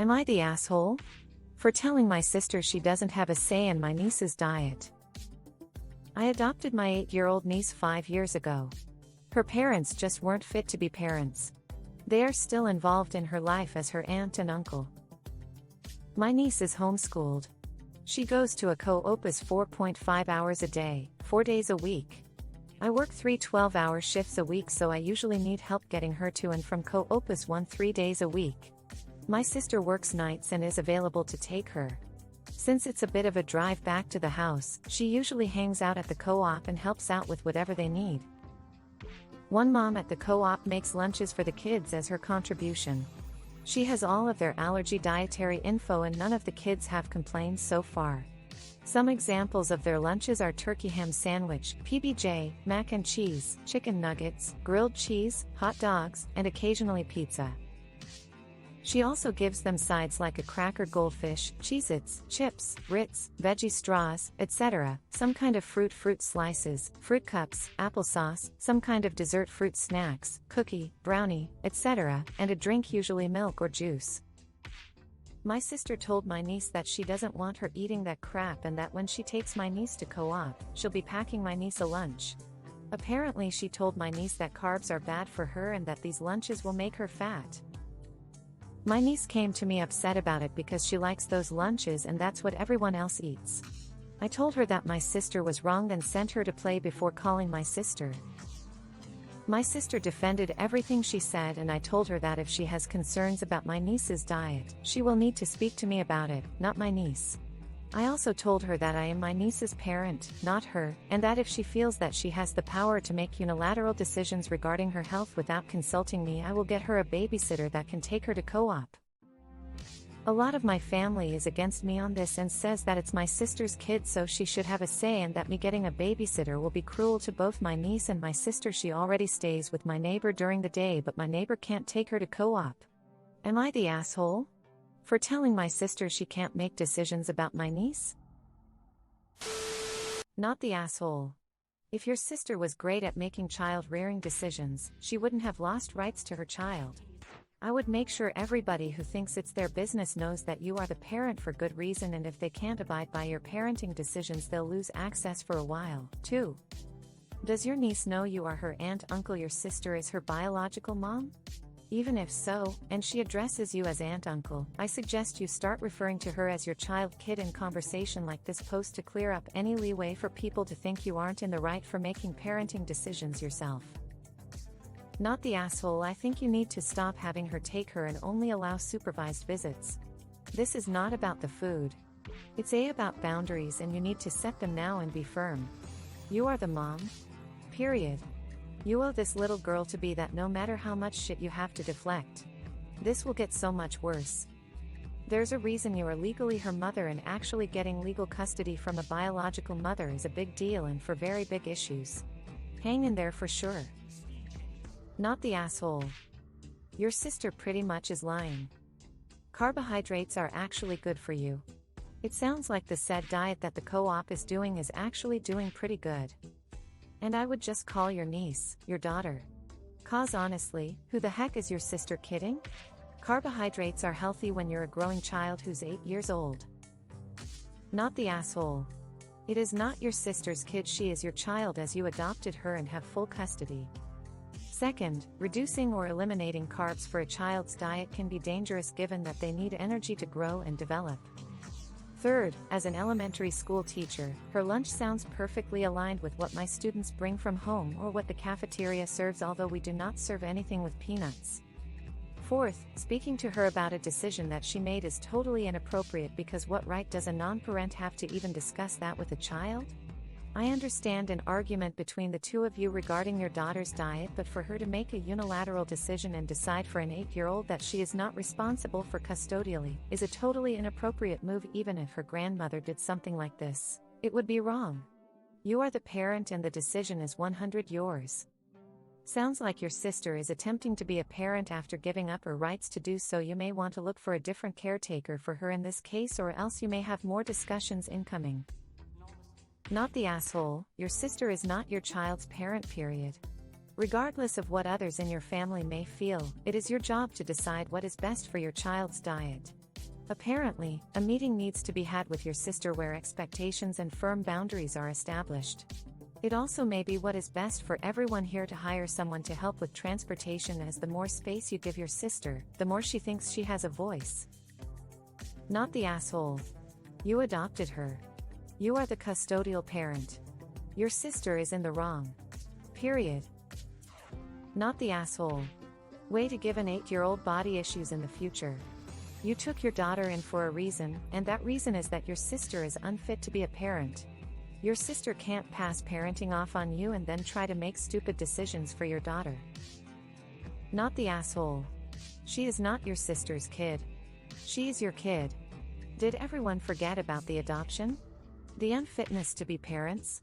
Am I the asshole? For telling my sister she doesn't have a say in my niece's diet. I adopted my 8-year-old niece 5 years ago. Her parents just weren't fit to be parents. They are still involved in her life as her aunt and uncle. My niece is homeschooled. She goes to a co-opus 4.5 hours a day, 4 days a week. I work 3 12-hour shifts a week, so I usually need help getting her to and from co-opus 3 days a week. My sister works nights and is available to take her. Since it's a bit of a drive back to the house, she usually hangs out at the co-op and helps out with whatever they need. One mom at the co-op makes lunches for the kids as her contribution. She has all of their allergy dietary info and none of the kids have complained so far. Some examples of their lunches are turkey ham sandwich, PBJ, mac and cheese, chicken nuggets, grilled cheese, hot dogs, and occasionally pizza. She also gives them sides like a cracker goldfish, Cheez-Its, chips, Ritz, veggie straws, etc., some kind of fruit slices, fruit cups, applesauce, some kind of dessert fruit snacks, cookie, brownie, etc., and a drink, usually milk or juice. My sister told my niece that she doesn't want her eating that crap and that when she takes my niece to co-op, she'll be packing my niece a lunch. Apparently she told my niece that carbs are bad for her and that these lunches will make her fat. My niece came to me upset about it because she likes those lunches and that's what everyone else eats. I told her that my sister was wrong and sent her to play before calling my sister. My sister defended everything she said and I told her that if she has concerns about my niece's diet, she will need to speak to me about it, not my niece. I also told her that I am my niece's parent, not her, and that if she feels that she has the power to make unilateral decisions regarding her health without consulting me, I will get her a babysitter that can take her to co-op. A lot of my family is against me on this and says that it's my sister's kid so she should have a say and that me getting a babysitter will be cruel to both my niece and my sister. She already stays with my neighbor during the day but my neighbor can't take her to co-op. Am I the asshole? For telling my sister she can't make decisions about my niece? Not the asshole. If your sister was great at making child-rearing decisions, she wouldn't have lost rights to her child. I would make sure everybody who thinks it's their business knows that you are the parent for good reason, and if they can't abide by your parenting decisions they'll lose access for a while, too. Does your niece know you are her aunt, uncle? Your sister is her biological mom? Even if so, and she addresses you as aunt, uncle, I suggest you start referring to her as your child kid in conversation like this post to clear up any leeway for people to think you aren't in the right for making parenting decisions yourself. Not the asshole. I think you need to stop having her take her and only allow supervised visits. This is not about the food. It's about boundaries and you need to set them now and be firm. You are the mom. Period. You owe this little girl to be that no matter how much shit you have to deflect. This will get so much worse. There's a reason you are legally her mother, and actually getting legal custody from a biological mother is a big deal and for very big issues. Hang in there for sure. Not the asshole. Your sister pretty much is lying. Carbohydrates are actually good for you. It sounds like the said diet that the co-op is doing is actually doing pretty good. And I would just call your niece, your daughter. 'Cause honestly, who the heck is your sister kidding? Carbohydrates are healthy when you're a growing child who's 8 years old. Not the asshole. It is not your sister's kid, she is your child as you adopted her and have full custody. Second, reducing or eliminating carbs for a child's diet can be dangerous given that they need energy to grow and develop. Third, as an elementary school teacher, her lunch sounds perfectly aligned with what my students bring from home or what the cafeteria serves, although we do not serve anything with peanuts. Fourth, speaking to her about a decision that she made is totally inappropriate because what right does a non-parent have to even discuss that with a child? I understand an argument between the two of you regarding your daughter's diet, but for her to make a unilateral decision and decide for an 8-year-old that she is not responsible for custodially is a totally inappropriate move. Even if her grandmother did something like this, it would be wrong. You are the parent and the decision is 100% yours. Sounds like your sister is attempting to be a parent after giving up her rights to do so. You may want to look for a different caretaker for her in this case, or else you may have more discussions incoming. Not the asshole. Your sister is not your child's parent, period. Regardless of what others in your family may feel, it is your job to decide what is best for your child's diet. Apparently, a meeting needs to be had with your sister where expectations and firm boundaries are established. It also may be what is best for everyone here to hire someone to help with transportation, as the more space you give your sister, the more she thinks she has a voice. Not the asshole. You adopted her. You are the custodial parent. Your sister is in the wrong. Period. Not the asshole. Way to give an 8-year-old body issues in the future. You took your daughter in for a reason, and that reason is that your sister is unfit to be a parent. Your sister can't pass parenting off on you and then try to make stupid decisions for your daughter. Not the asshole. She is not your sister's kid. She is your kid. Did everyone forget about the adoption? The unfitness to be parents?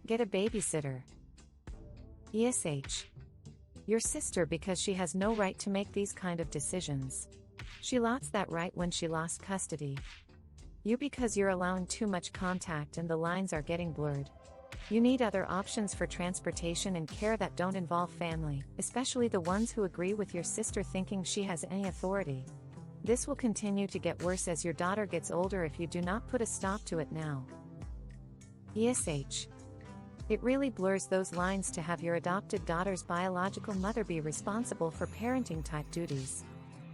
Get a babysitter. ESH. Your sister, because she has no right to make these kind of decisions. She lost that right when she lost custody. You, because you're allowing too much contact and the lines are getting blurred. You need other options for transportation and care that don't involve family, especially the ones who agree with your sister thinking she has any authority. This will continue to get worse as your daughter gets older if you do not put a stop to it now. ESH. It really blurs those lines to have your adopted daughter's biological mother be responsible for parenting type duties.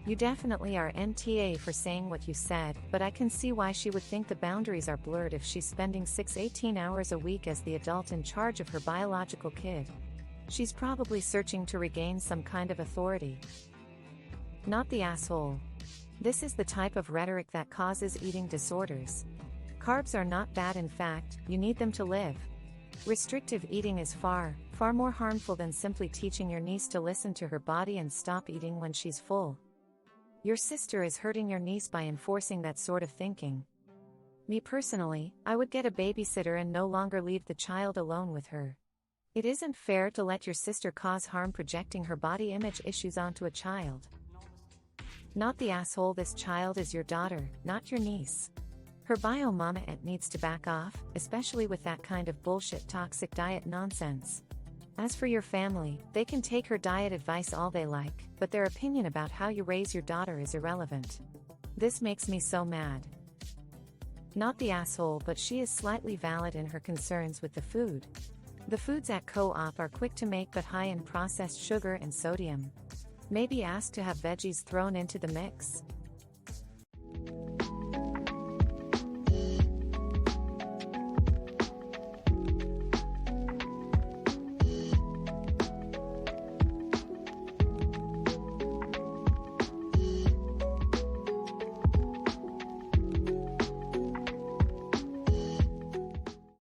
You definitely are NTA for saying what you said, but I can see why she would think the boundaries are blurred if she's spending 18 hours a week as the adult in charge of her biological kid. She's probably searching to regain some kind of authority. Not the asshole. This is the type of rhetoric that causes eating disorders. Carbs are not bad, in fact, you need them to live. Restrictive eating is far more harmful than simply teaching your niece to listen to her body and stop eating when she's full. Your sister is hurting your niece by enforcing that sort of thinking. Me personally, I would get a babysitter and no longer leave the child alone with her. It isn't fair to let your sister cause harm projecting her body image issues onto a child. Not the asshole. This child is your daughter, not your niece. Her bio mama needs to back off, especially with that kind of bullshit toxic diet nonsense. As for your family, they can take her diet advice all they like, but their opinion about how you raise your daughter is irrelevant. This makes me so mad. Not the asshole, but she is slightly valid in her concerns with the food. The foods at co-op are quick to make but high in processed sugar and sodium. Maybe ask to have veggies thrown into the mix.